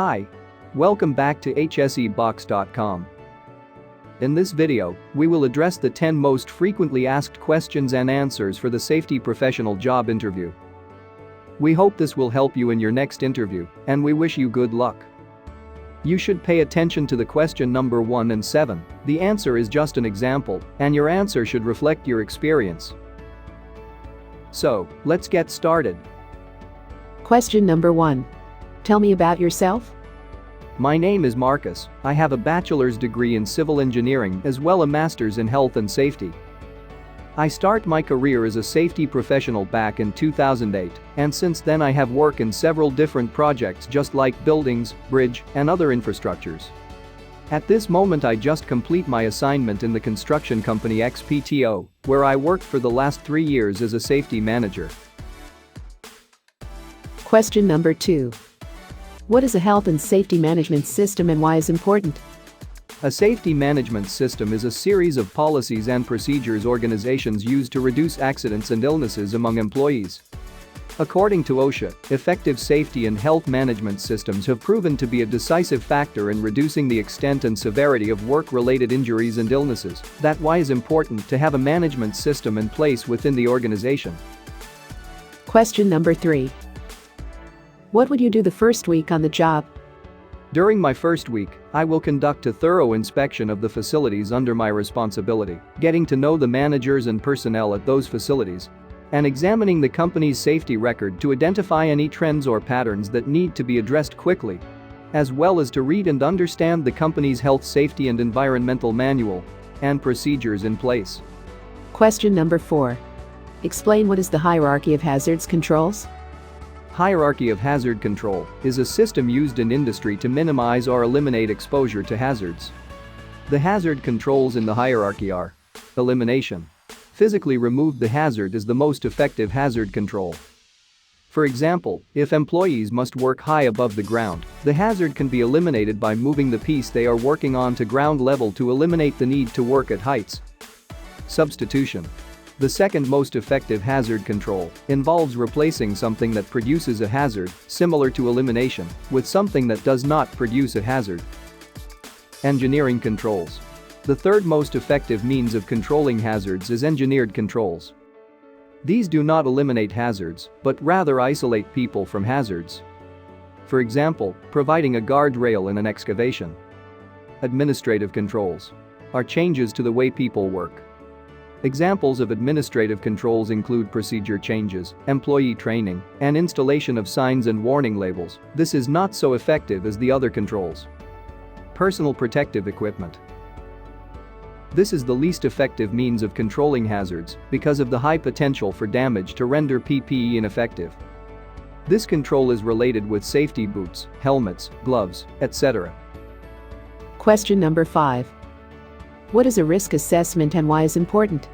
Hi. Welcome back to hsebox.com. In this video, we will address the 10 most frequently asked questions and answers for the safety professional job interview. We hope this will help you in your next interview, and we wish you good luck. You should pay attention to the question number 1 and 7. The answer is just an example, and your answer should reflect your experience. So, let's get started. Question number 1. Tell me about yourself. My name is Marcus. I have a bachelor's degree in civil engineering as well as a master's in health and safety. I start my career as a safety professional back in 2008, and since then I have worked in several different projects just like buildings, bridge, and other infrastructures. At this moment I just complete my assignment in the construction company XPTO, where I worked for the last 3 years as a safety manager. Question number 2. What is a health and safety management system and why is it important? A safety management system is a series of policies and procedures organizations use to reduce accidents and illnesses among employees. According to OSHA, effective safety and health management systems have proven to be a decisive factor in reducing the extent and severity of work-related injuries and illnesses. That's why it's important to have a management system in place within the organization. Question number 3. What would you do the first week on the job? During my first week, I will conduct a thorough inspection of the facilities under my responsibility, getting to know the managers and personnel at those facilities, and examining the company's safety record to identify any trends or patterns that need to be addressed quickly, as well as to read and understand the company's health, safety and environmental manual and procedures in place. Question number 4. Explain what is the hierarchy of hazards controls? Hierarchy of hazard control is a system used in industry to minimize or eliminate exposure to hazards. The hazard controls in the hierarchy are: elimination. Physically remove the hazard is the most effective hazard control. For example, if employees must work high above the ground, the hazard can be eliminated by moving the piece they are working on to ground level to eliminate the need to work at heights. Substitution. The second most effective hazard control involves replacing something that produces a hazard, similar to elimination, with something that does not produce a hazard. Engineering controls. The third most effective means of controlling hazards is engineered controls. These do not eliminate hazards, but rather isolate people from hazards. For example, providing a guardrail in an excavation. Administrative controls are changes to the way people work. Examples of administrative controls include procedure changes, employee training, and installation of signs and warning labels. This is not so effective as the other controls. Personal protective equipment. This is the least effective means of controlling hazards because of the high potential for damage to render PPE ineffective. This control is related with safety boots, helmets, gloves, etc. Question number 5. What is a risk assessment and why is it important?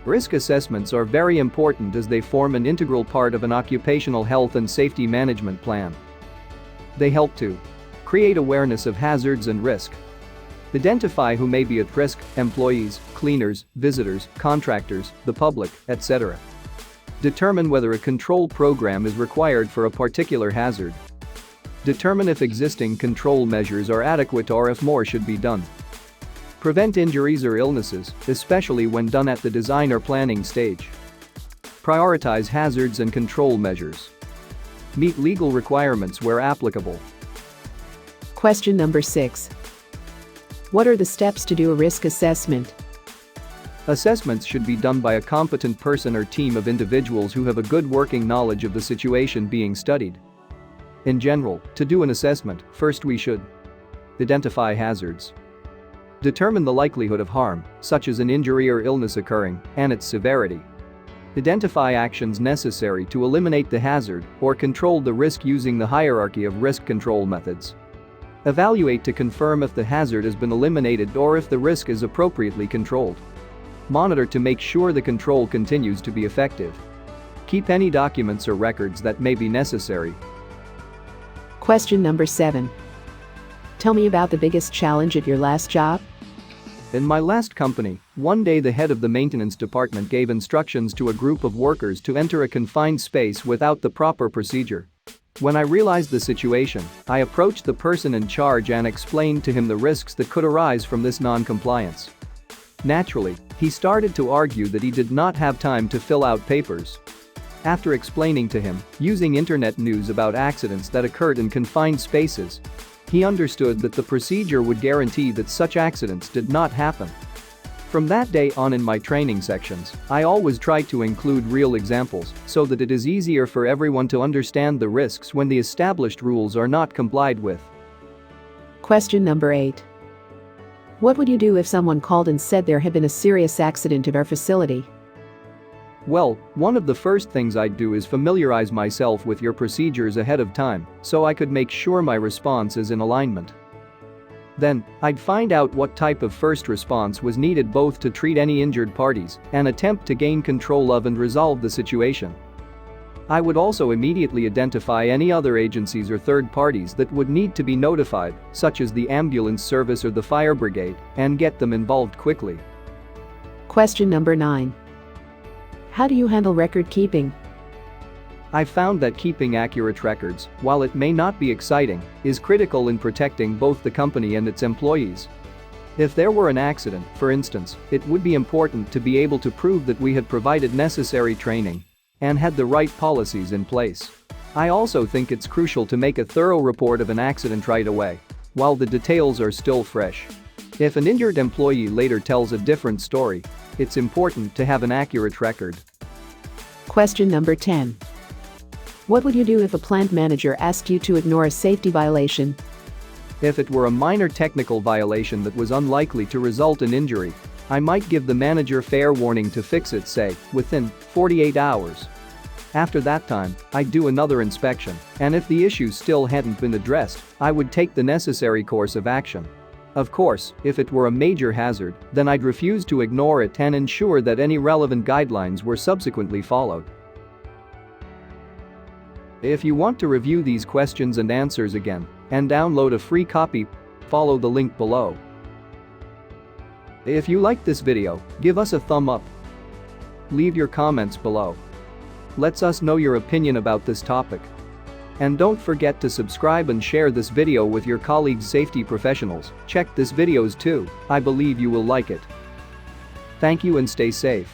Risk assessments are very important as they form an integral part of an occupational health and safety management plan. They help to create awareness of hazards and risk, identify who may be at risk, employees, cleaners, visitors, contractors, the public, etc. Determine whether a control program is required for a particular hazard. Determine if existing control measures are adequate or if more should be done. Prevent injuries or illnesses, especially when done at the design or planning stage. Prioritize hazards and control measures. Meet legal requirements where applicable. Question number 6. What are the steps to do a risk assessment? Assessments should be done by a competent person or team of individuals who have a good working knowledge of the situation being studied. In general, to do an assessment, first we should identify hazards. Determine the likelihood of harm, such as an injury or illness occurring, and its severity. Identify actions necessary to eliminate the hazard or control the risk using the hierarchy of risk control methods. Evaluate to confirm if the hazard has been eliminated or if the risk is appropriately controlled. Monitor to make sure the control continues to be effective. Keep any documents or records that may be necessary. Question number 7. Tell me about the biggest challenge at your last job. In my last company, one day the head of the maintenance department gave instructions to a group of workers to enter a confined space without the proper procedure. When I realized the situation, I approached the person in charge and explained to him the risks that could arise from this non-compliance. Naturally, he started to argue that he did not have time to fill out papers. After explaining to him, using internet news about accidents that occurred in confined spaces, he understood that the procedure would guarantee that such accidents did not happen. From that day on in my training sections, I always try to include real examples so that it is easier for everyone to understand the risks when the established rules are not complied with. Question number 8. What would you do if someone called and said there had been a serious accident at our facility? Well, one of the first things I'd do is familiarize myself with your procedures ahead of time so I could make sure my response is in alignment. Then, I'd find out what type of first response was needed both to treat any injured parties and attempt to gain control of and resolve the situation. I would also immediately identify any other agencies or third parties that would need to be notified, such as the ambulance service or the fire brigade, and get them involved quickly. Question number 9. How do you handle record keeping? I found that keeping accurate records, while it may not be exciting, is critical in protecting both the company and its employees. If there were an accident, for instance, it would be important to be able to prove that we had provided necessary training and had the right policies in place. I also think it's crucial to make a thorough report of an accident right away, while the details are still fresh. If an injured employee later tells a different story, it's important to have an accurate record. Question number 10. What would you do if a plant manager asked you to ignore a safety violation? If it were a minor technical violation that was unlikely to result in injury, I might give the manager fair warning to fix it, say, within 48 hours. After that time, I'd do another inspection, and if the issue still hadn't been addressed, I would take the necessary course of action. Of course, if it were a major hazard, then I'd refuse to ignore it and ensure that any relevant guidelines were subsequently followed. If you want to review these questions and answers again and download a free copy, follow the link below. If you liked this video, give us a thumb up. Leave your comments below. Let us know your opinion about this topic. And don't forget to subscribe and share this video with your colleagues, safety professionals. Check this videos too, I believe you will like it. Thank you and stay safe.